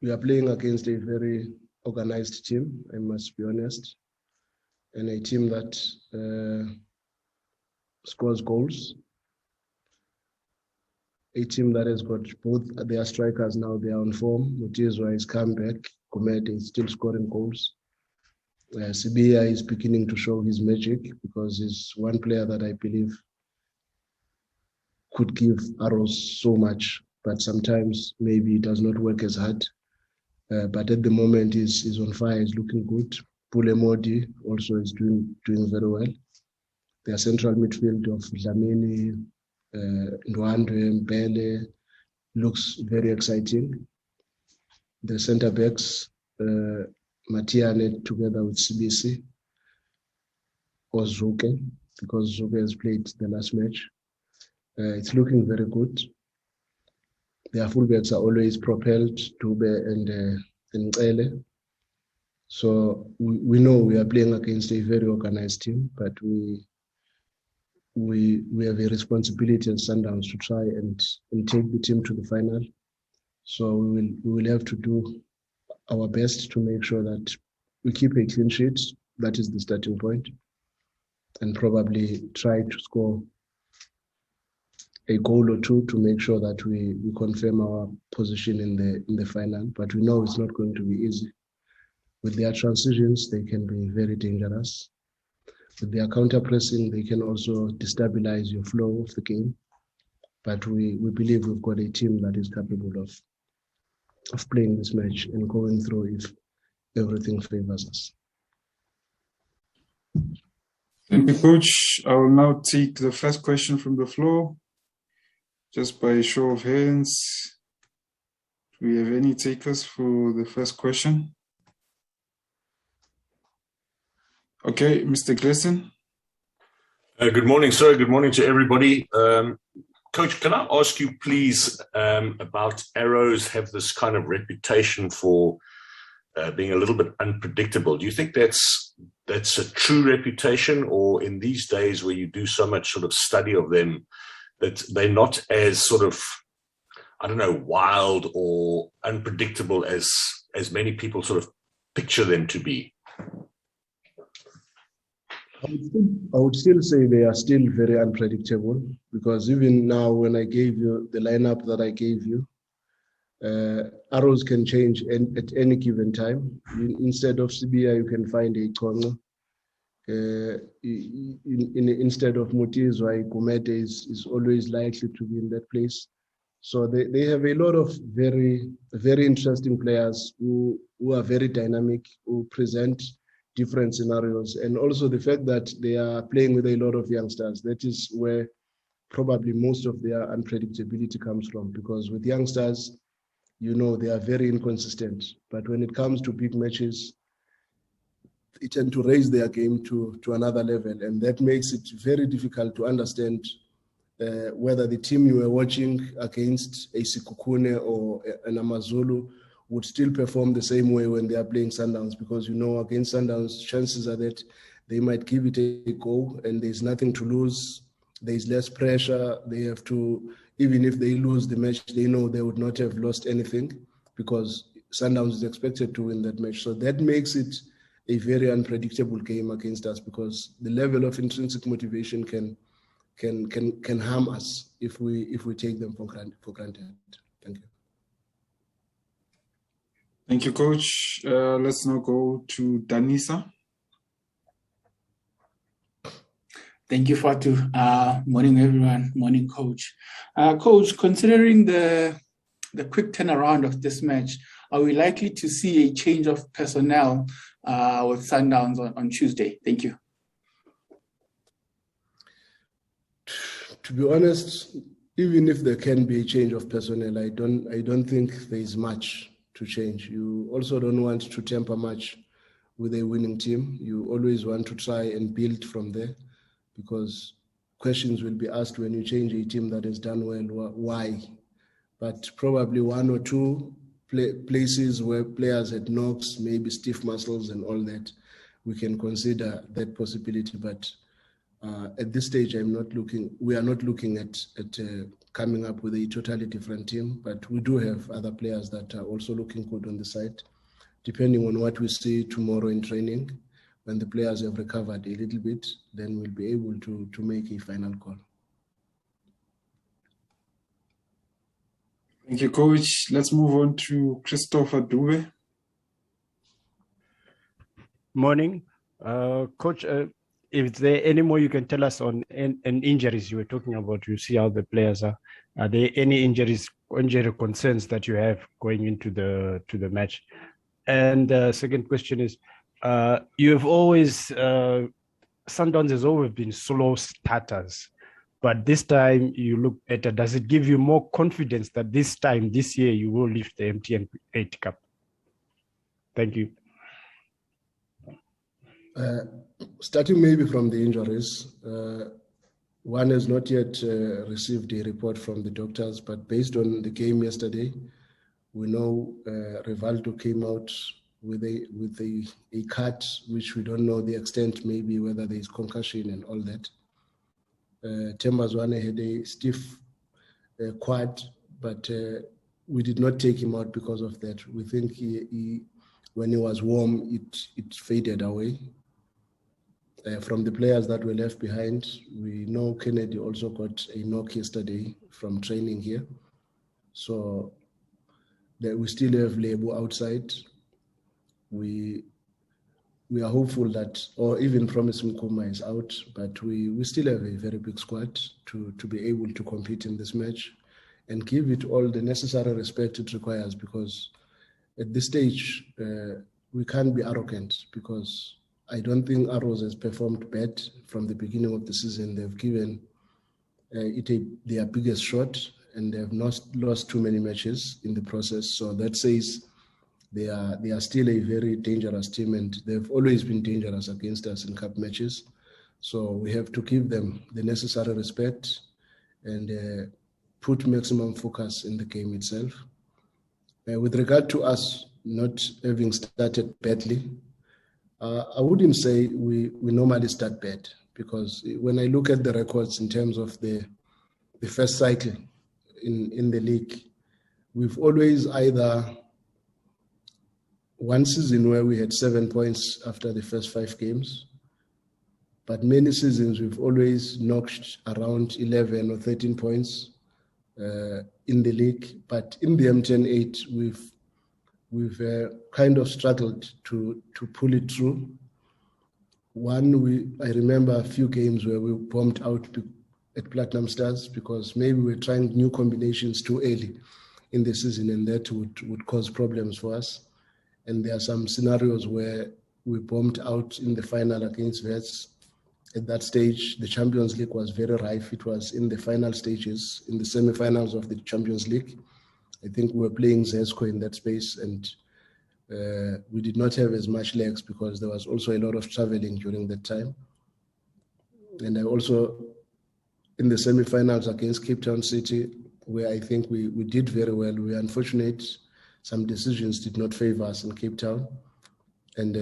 we are playing against a very organized team, I must be honest, and a team that scores goals. A team that has got both their strikers now, they are on form. Mngqithi is come back. Gumede is still scoring goals. Sibia is beginning to show his magic because he's one player that I believe could give Arrows so much, but sometimes maybe it does not work as hard. But at the moment, he's on fire, he's looking good. Pulemodi also is doing very well. Their central midfield of Dlamini, Ndwandwe, Mbele looks very exciting. The centre backs, Matiane together with CBC, or Zuke, because Zuke has played the last match. It's looking very good. Their fullbacks are always propelled, Dube and Mngqithi. So we know we are playing against a very organized team, but we have a responsibility as Sundowns to try and take the team to the final. So we will have to do our best to make sure that we keep a clean sheet. That is the starting point, and probably try to score a goal or two to make sure that we confirm our position in the final. But we know it's not going to be easy. With their transitions, they can be very dangerous. With their counter pressing, they can also destabilize your flow of the game. But we believe we've got a team that is capable of playing this match and going through if everything favors us. Thank you, Coach. I will now take the first question from the floor. Just by a show of hands, do we have any takers for the first question? Okay, Mr. Gleason. Good morning, sir. Good morning to everybody. Coach, can I ask you, please, about Arrows have this kind of reputation for being a little bit unpredictable. Do you think that's a true reputation, or in these days where you do so much sort of study of them, that they're not as sort of, I don't know, wild or unpredictable as many people sort of picture them to be? I would still say they are still very unpredictable, because even now when I gave you the lineup that I gave you, Arrows can change at any given time. Instead of Sibia, you can find a Kongo. Instead of Mngqithi, Gumede is always likely to be in that place. So they have a lot of very, very interesting players who are very dynamic, who present different scenarios. And also the fact that they are playing with a lot of youngsters, that is where probably most of their unpredictability comes from, because with youngsters, you know, they are very inconsistent. But when it comes to big matches, they tend to raise their game to another level. And that makes it very difficult to understand whether the team you were watching against a Sikukune or an Amazulu would still perform the same way when they are playing Sundowns, because you know against Sundowns, chances are that they might give it a go and there's nothing to lose. There's less pressure. They have to, even if they lose the match, they know they would not have lost anything, because Sundowns is expected to win that match. So that makes it a very unpredictable game against us, because the level of intrinsic motivation can harm us if we take them for granted. Thank you. Thank you, Coach. Let's now go to Danisa. Thank you, Fatu. Morning, everyone. Morning, Coach. Coach, considering the quick turnaround of this match, are we likely to see a change of personnel with Sundowns on Tuesday? Thank you. To be honest, even if there can be a change of personnel, I don't think there is much to change. You also don't want to tamper much with a winning team. You always want to try and build from there, because questions will be asked when you change a team that has done well, why? But probably one or two places where players had knocks, maybe stiff muscles and all that, we can consider that possibility. But At this stage, we are not looking at coming up with a totally different team, but we do have other players that are also looking good on the side. Depending on what we see tomorrow in training, when the players have recovered a little bit, then we'll be able to make a final call. Thank you, Coach. Let's move on to Christopher Dube. Morning. Coach, is there any more you can tell us on injuries you were talking about? You see how the players are. Are there any injury concerns that you have going into the match? And the second question is, you have always, Sundowns has always been slow starters, but this time you look better. Does it give you more confidence that this year, you will lift the MTN 8 Cup? Thank you. Starting maybe from the injuries, one has not yet received a report from the doctors, but based on the game yesterday, we know Rivaldo came out with a cut, which we don't know the extent, maybe whether there is concussion and all that. Tembazwane had a stiff quad, but we did not take him out because of that. We think when he was warm, it faded away. From the players that were left behind, we know Kennedy also got a knock yesterday from training here. So we still have Lebo outside. We are hopeful that, or even Promise Mngqithi is out, but we still have a very big squad to be able to compete in this match and give it all the necessary respect it requires, because at this stage, we can't be arrogant, because I don't think Arrows has performed bad from the beginning of the season. They've given it their biggest shot, and they have not lost too many matches in the process. So that says they are still a very dangerous team, and they've always been dangerous against us in cup matches. So we have to give them the necessary respect and put maximum focus in the game itself. With regard to us not having started badly, I wouldn't say we normally start bad, because when I look at the records in terms of the first cycle in the league, we've always either one season where we had 7 points after the first 5 games, but many seasons we've always knocked around 11 or 13 points in the league. But in the MTN 8, we've kind of struggled to pull it through. I remember a few games where we bombed out at Platinum Stars because maybe we're trying new combinations too early in the season, and that would cause problems for us. And there are some scenarios where we bombed out in the final against Vets. At that stage, the Champions League was very rife. It was in the final stages, in the semi-finals of the Champions League. I think we were playing Zesco in that space, and we did not have as much legs because there was also a lot of traveling during that time. And I also, in the semi-finals against Cape Town City, where I think we did very well, we were unfortunate. Some decisions did not favor us in Cape Town. And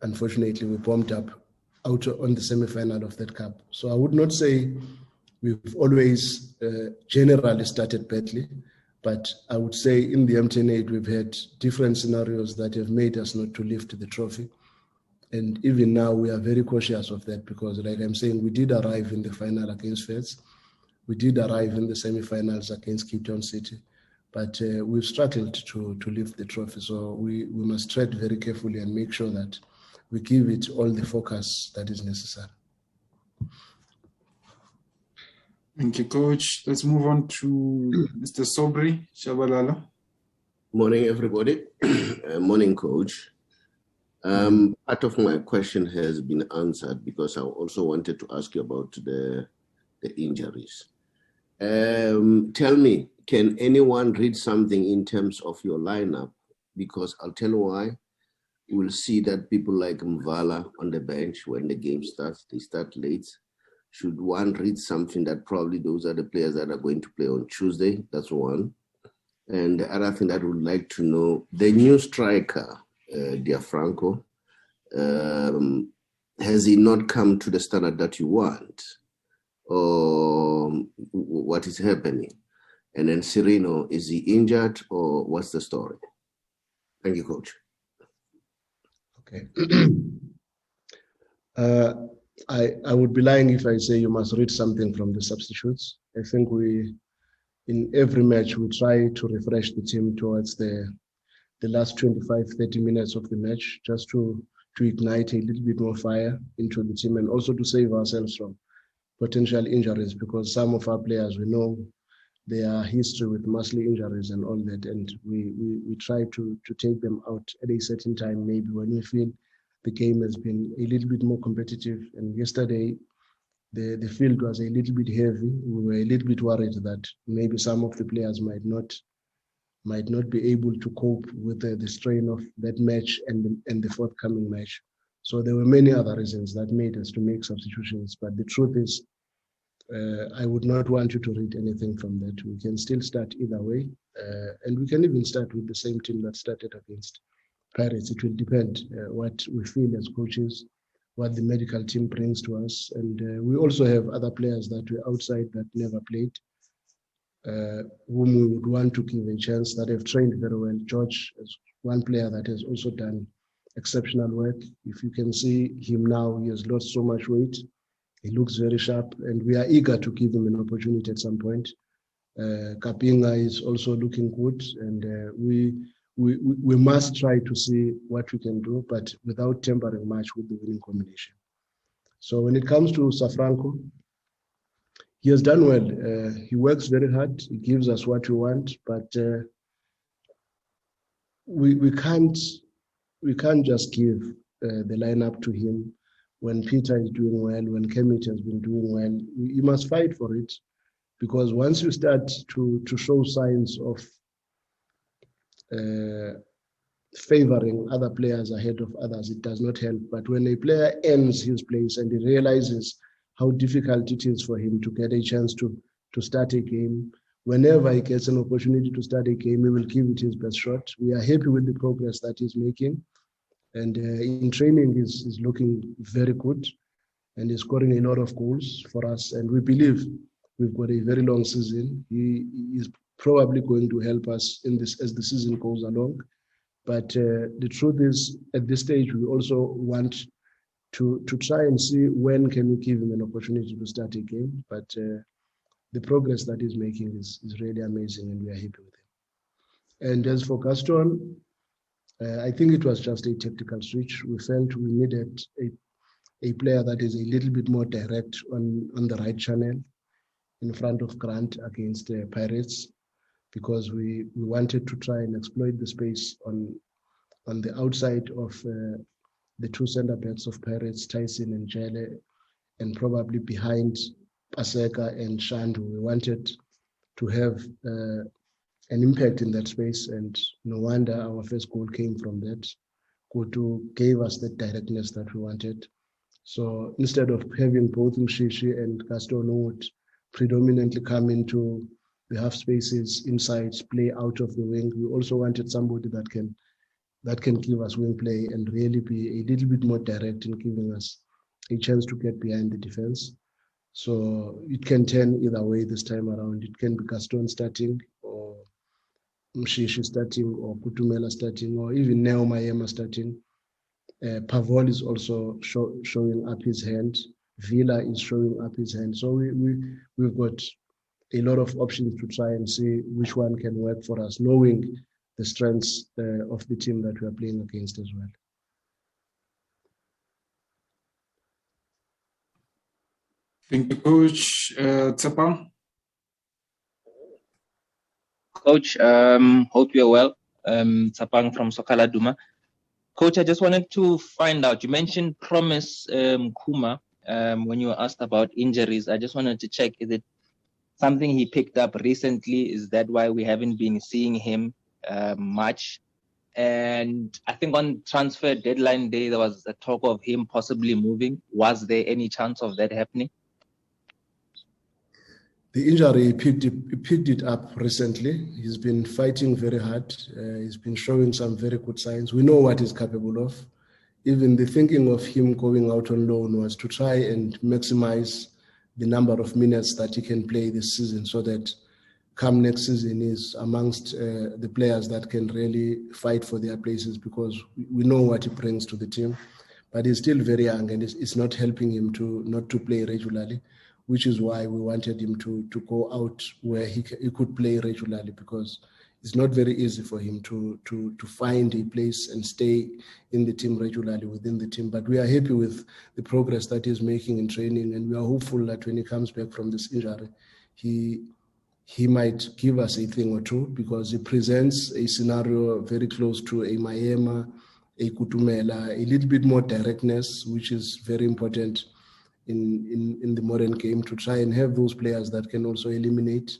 unfortunately, we bombed up out on the semi-final of that cup. So I would not say we've always generally started badly, but I would say in the MTN 8, we've had different scenarios that have made us not to lift the trophy. And even now, we are very cautious of that because, like I'm saying, we did arrive in the final against Feds. We did arrive in the semi-finals against Cape Town City, but we've struggled to lift the trophy. So we must tread very carefully and make sure that we give it all the focus that is necessary. Thank you, Coach. Let's move on to Mr. Sobri Shabalala. Morning, everybody. Morning, Coach. Part of my question has been answered because I also wanted to ask you about the injuries. Tell me, can anyone read something in terms of your lineup? Because I'll tell you why. You will see that people like Mvala on the bench, when the game starts, they start late. Should one read something that probably those are the players that are going to play on Tuesday? That's one. And the other thing that I would like to know, the new striker, Diafranco, has he not come to the standard that you want? Or what is happening? And then Sereno, is he injured or what's the story? Thank you, Coach. Okay. I would be lying if I say you must read something from the substitutes. I think in every match, we try to refresh the team towards the last 25, 30 minutes of the match, just to ignite a little bit more fire into the team and also to save ourselves from potential injuries, because some of our players, we know their history with muscle injuries and all that, and we try to take them out at a certain time, maybe when we feel the game has been a little bit more competitive. And yesterday, the field was a little bit heavy. We were a little bit worried that maybe some of the players might not be able to cope with the strain of that match and the forthcoming match. So there were many other reasons that made us to make substitutions. But the truth is, I would not want you to read anything from that. We can still start either way. And we can even start with the same team that started against Pirates. It will depend what we feel as coaches, what the medical team brings to us. And we also have other players that were outside that never played, whom we would want to give a chance, that have trained very well. George is one player that has also done exceptional work. If you can see him now, he has lost so much weight. He looks very sharp, and we are eager to give him an opportunity at some point. Kapinga is also looking good, and we must try to see what we can do, but without tampering much with the winning combination. So when it comes to Safranco, he has done well. He works very hard. He gives us what we want, but we can't just give the lineup to him when Peter is doing well, when Kermit has been doing well. You must fight for it, because once you start to show signs of favoring other players ahead of others, it does not help. But when a player ends his place and he realizes how difficult it is for him to get a chance to start a game, whenever he gets an opportunity to start a game, he will give it his best shot. We are happy with the progress that he's making. And in training, he's looking very good, and he's scoring a lot of goals for us. And we believe we've got a very long season. He is probably going to help us in this as the season goes along. But the truth is, at this stage, we also want to try and see when can we give him an opportunity to start a game. But the progress that he's making is really amazing, and we are happy with him. And as for Gaston, I think it was just a tactical switch. We felt we needed a player that is a little bit more direct on the right channel in front of Grant against the Pirates, because we wanted to try and exploit the space on the outside of the two center backs of Pirates, Tyson and Jele, and probably behind Paseka and Shandu. We wanted to have an impact in that space, and no wonder our first goal came from that. Kutu gave us the directness that we wanted. So instead of having both Mngqithi and Gaston would predominantly come into the half spaces inside, play out of the wing, we also wanted somebody that can give us wing play and really be a little bit more direct in giving us a chance to get behind the defense. So it can turn either way this time around. It can be Gaston starting, or Mngqithi starting, or Kutumela starting, or even Neo Mayema starting. Pavol is also showing up his hand. Villa is showing up his hand. So we've got a lot of options to try and see which one can work for us, knowing the strengths of the team that we are playing against as well. Thank you, Coach. Tsapang? Coach, hope you're well. Tsapang from Sokala Duma. Coach, I just wanted to find out, you mentioned Promise Kuma when you were asked about injuries. I just wanted to check, is it something he picked up recently? Is that why we haven't been seeing him much? And I think on transfer deadline day, there was a talk of him possibly moving. Was there any chance of that happening? The injury, he picked it up recently. He's been fighting very hard. He's been showing some very good signs. We know what he's capable of. even the thinking of him going out on loan was to try and maximize the number of minutes that he can play this season, so that come next season is amongst the players that can really fight for their places, because we know what he brings to the team. But he's still very young, and it's not helping him not to play regularly, which is why we wanted him to go out where he could play regularly, because it's not very easy for him to find a place and stay in the team regularly within the team. But we are happy with the progress that he's making in training, and we are hopeful that when he comes back from this injury, he might give us a thing or two, because he presents a scenario very close to a Mayema, a Kutumela, a little bit more directness, which is very important in the modern game, to try and have those players that can also eliminate,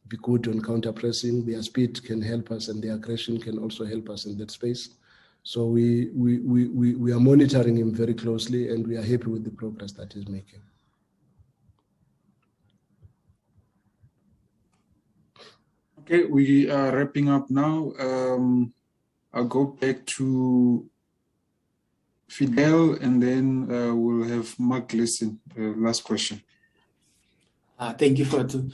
be good on counter pressing. Their speed can help us, and their aggression can also help us in that space. So we are monitoring him very closely, and we are happy with the progress that he's making. Okay, we are wrapping up now. I'll go back to Fidel, and then we'll have Mark listen. Last question. Thank you, Fatu.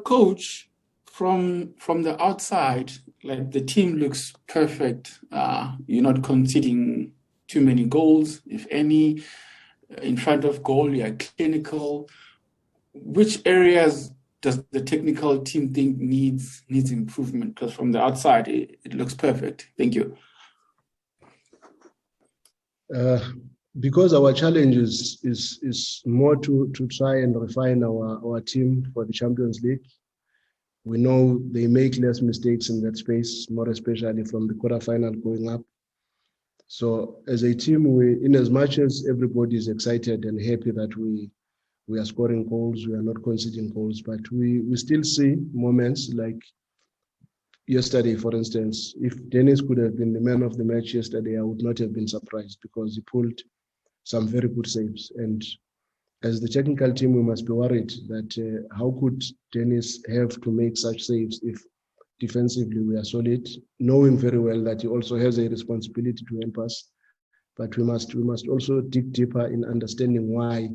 Coach, from the outside, like, the team looks perfect. You're not conceding too many goals, if any. In front of goal, you are clinical. Which areas does the technical team think needs improvement? Because from the outside, it looks perfect. Thank you. Because our challenge is more to try and refine our team for the Champions League. We know they make less mistakes in that space, more especially from the quarterfinal going up. So as a team, in as much as everybody is excited and happy that we are scoring goals, we are not conceding goals, but we still see moments like yesterday, for instance. If Dennis could have been the man of the match yesterday, I would not have been surprised, because he pulled some very good saves. And as the technical team, we must be worried that how could Dennis have to make such saves if defensively we are solid, knowing very well that he also has a responsibility to help us. But we must also dig deeper in understanding why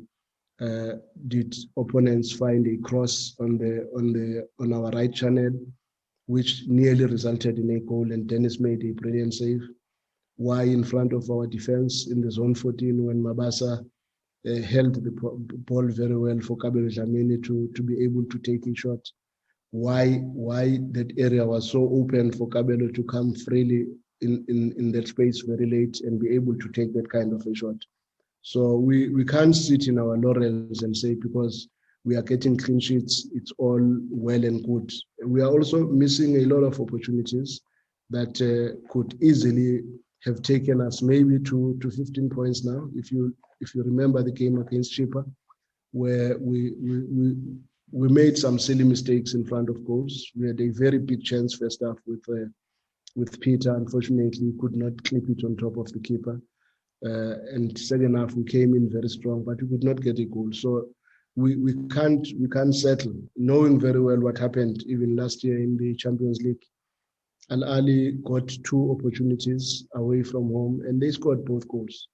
did opponents find a cross on our right channel, which nearly resulted in a goal, and Dennis made a brilliant save. Why in front of our defense in the zone 14, when Mabasa held the ball very well for Kabelo Dlamini to be able to take a shot. Why that area was so open for Kabelo to come freely in that space very late and be able to take that kind of a shot. So we can't sit in our laurels and say, because we are getting clean sheets, it's all well and good. We are also missing a lot of opportunities that could easily have taken us maybe to 15 points now. If you remember the game against Chippa, where we made some silly mistakes in front of goals. We had a very big chance first half with Peter. Unfortunately, he could not clip it on top of the keeper. And second half, we came in very strong, but we could not get a goal. So we can't settle, knowing very well what happened even last year in the Champions League. Al Ali got 2 opportunities away from home, and they scored both goals.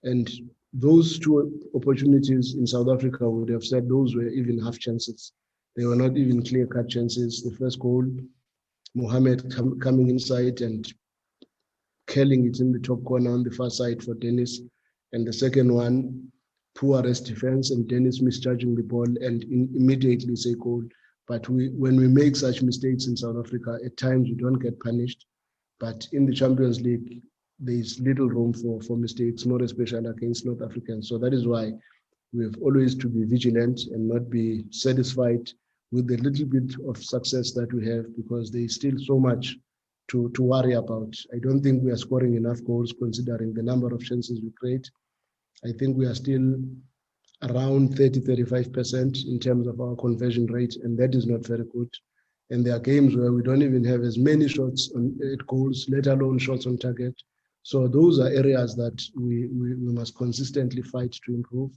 And those 2 opportunities in South Africa would have said those were even half chances. They were not even clear-cut chances. The first goal, Mohamed coming inside and curling it in the top corner on the far side for Dennis. And the second one, poor rest defense and Dennis misjudging the ball and immediately say goal. But when we make such mistakes in South Africa, at times we don't get punished. But in the Champions League, there's little room for mistakes, more especially against North Africans. So that is why we have always to be vigilant and not be satisfied with the little bit of success that we have, because there is still so much to worry about. I don't think we are scoring enough goals considering the number of chances we create. I think we are still around 30-35% in terms of our conversion rate, and that is not very good. And there are games where we don't even have as many shots at goals, let alone shots on target. So those are areas that we must consistently fight to improve.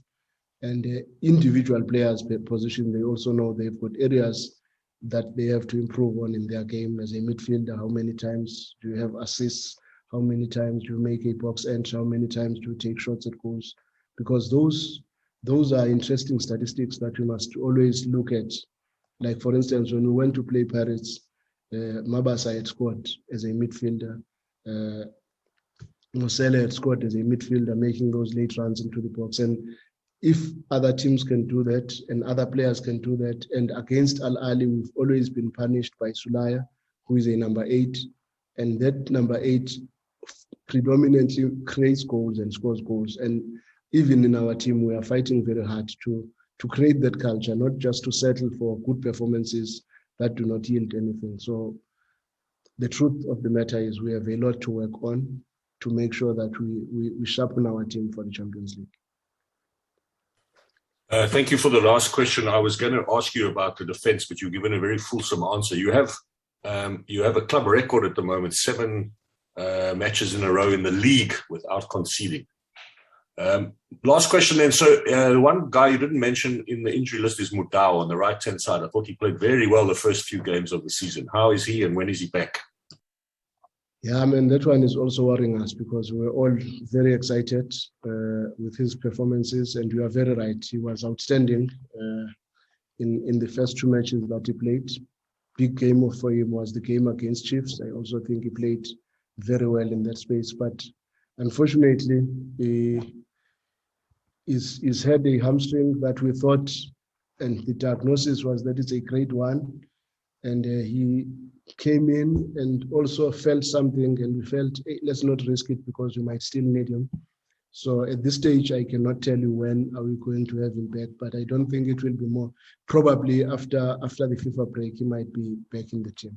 And individual players per position, they also know they've got areas that they have to improve on in their game. As a midfielder, how many times do you have assists? how many times you make a box entry, how many times you take shots at goals, because those are interesting statistics that we must always look at. Like, for instance, when we went to play Pirates, Mabasa had scored as a midfielder. Mosele had scored as a midfielder, making those late runs into the box. And if other teams can do that and other players can do that, and against Al Ali, we've always been punished by Sulaya, who is a number 8. And that number 8 predominantly creates goals and scores goals. And even in our team, we are fighting very hard to create that culture, not just to settle for good performances that do not yield anything. So the truth of the matter is we have a lot to work on to make sure that we sharpen our team for the Champions League. Thank you for the last question. I was going to ask you about the defense, but you've given a very fulsome answer. You have a club record at the moment, 7 matches in a row in the league without conceding. Last question then. So one guy you didn't mention in the injury list is Mudau on the right-hand side. I thought he played very well the first few games of the season. How is he and when is he back? Yeah, I mean, that one is also worrying us because we're all very excited with his performances, and you are very right. He was outstanding in the first 2 matches that he played. Big game for him was the game against Chiefs. I also think he played very well in that space, but unfortunately, he's had a hamstring that we thought, and the diagnosis was that it's a grade 1, and he came in and also felt something, and we felt, hey, let's not risk it because we might still need him. So at this stage, I cannot tell you when are we going to have him back, but I don't think it will be more. Probably after the FIFA break, he might be back in the team.